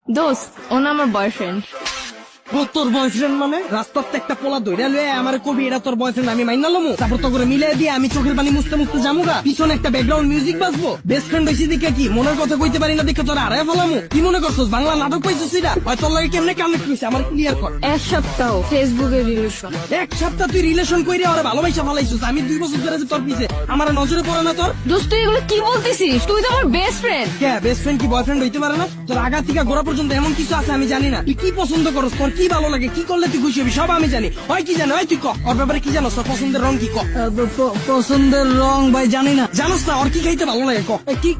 দোস্ত ও না আমার বয়ফ্রেন্ড। তোর বয়ফ্রেন্ড মানে রাস্তার একটা পোলা দইরা লয়ে আমার কবি এটা তোর বয়ফ্রেন্ড আমি মাইনা লমু তারপর তো করে মিলাই দিয়ে আমি চোখের পানি মুছতে মুছতে জামুগা পিছনে একটা ব্যাকগ্রাউন্ড মিউজিক বাজবো বেস্ট ফ্রেন্ড হইছি দেখে কি মনের কথা কইতে পারি না দেখে তোর আড়াই ফেলামু কি মনে করছস বাংলা নাটক পাইছিস এটা হয় তোর লাগে কেমনে কানেক্ট হইছে আমার ক্লিয়ার কর। এক সপ্তাহ ফেসবুকে রিলেশন। এক সপ্তাহ তুই রিলেশন কইরে ওরে ভালোবাসা ফেলাইছিস আমি 2 বছর ধরে যে তোর পিছে আমার নজরে পড়ে না তোর। দোস্ত তুই এগুলো কি বলতেছিস? তুই তো আমার বেস্ট ফ্রেন্ড। কে বেস্ট ফ্রেন্ড কি বয়ফ্রেন্ড হইতে পারে না? তোর আগা থেকে গোড়া পর্যন্ত এমন কিছু আছে আমি জানি না। তুই কি পছন্দ করস তোর কি ভালো লাগে কি করলে তুই খুশি হবি সব আমি জানি। হয় কি জানো হয় তুই ক ওর ব্যাপারে কি জানোস তোর পছন্দের রং কি ক। পছন্দের রং ভাই জানি না। জানোস না ওর কি খাইতে ভালো লাগে ক কি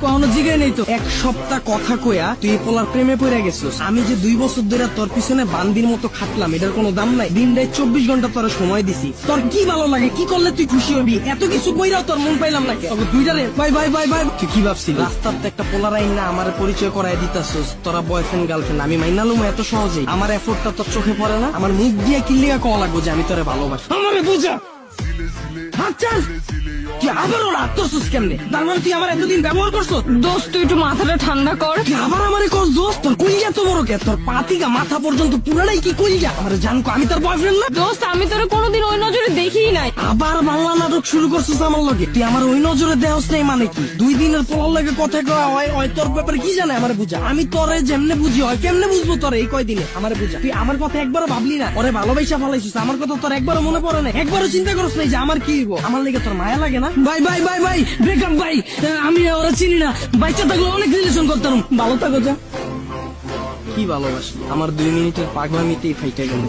কোনো জিগাই নেই তো। এক সপ্তাহ কথা কইয়া তুই এই পোলার প্রেমে পড়ে গেছিস। আমি যে 2 বছর ধরে তোর পিছনে বান্দির মতো খাটলাম এটার কোনো দাম নাই। দিন রাত 24 ঘন্টা তোর সময় দিছি। তোর কি ভালো লাগে কি করলে তুই খুশি হবি এত কিছু কইরাও তোর মন পাইলাম না। তবে দুইটারে বাই বাই বাই বাই তুই কি ভাবছিস রাস্তার তো একটা পোলার আইন না আমার পরিচয় করাই দিতাছস তোরা বয়ফ্রেন্ড গার্লফ্রেন্ড আমি মাইনা লুম এত সহজেই। আমার এফোর্টটা তোর চোখে পড়ে না? আমার মুখ দিয়ে কিল্লিয়া কওয়া লাগবো যে আমি তোরে ভালোবাসি। আমারে বুঝা আচ্ছা তুই আবারও রাগ করছিস কেমনে? তার মানে তুই আমার এতদিন ব্যবহার করছো? দোস্ত তুই একটু মাথাটা ঠান্ডা কর। তুই আবার আমারে কস দোস্ত তোর কইয়া তো বড় কে তোর পাতিকা মাথা পর্যন্ত পুরাটাই কি কইয়া আমার জানকো আমি তোর বয়ফ্রেন্ড না। দোস্ত আমি তোরে কোনোদিন ওই নজরে দেখিই নাই। আবার বাংলা নাটক শুরু করছিস আমার লগে। তুই আমার ওই নজরে দেহস নাই মানে কি? 2 দিনের পোলার লাগে কথা কওয়া হয় তোর ব্যাপারে কি জানে আমারে বুঝা। আমি তোরে যেমনে বুঝি হয় কেমনে বুঝবো তোরে এই কয়দিনে আমারে বুঝা। তুই আমার কথা একবারও ভাবলি না ওরে ভালোবাসা ফেলাইছিস আমার কথা তোর একবারও মনে পড়ে না একবারও চিন্তা করছ নাই যে আমার কি হইব আমার লেগে তোর মায়া লাগে না? ভাই ভাই ভাই ভাই ব্রেকআপ ভাই আমি ওরা চিনি না বাচ্চা থাকলে অনেক রিলেশন করতাম ভালো থাকো যা। কি ভালোবাসি আমার 2 মিনিটের পাগলামিতেই ফাইটা গেল।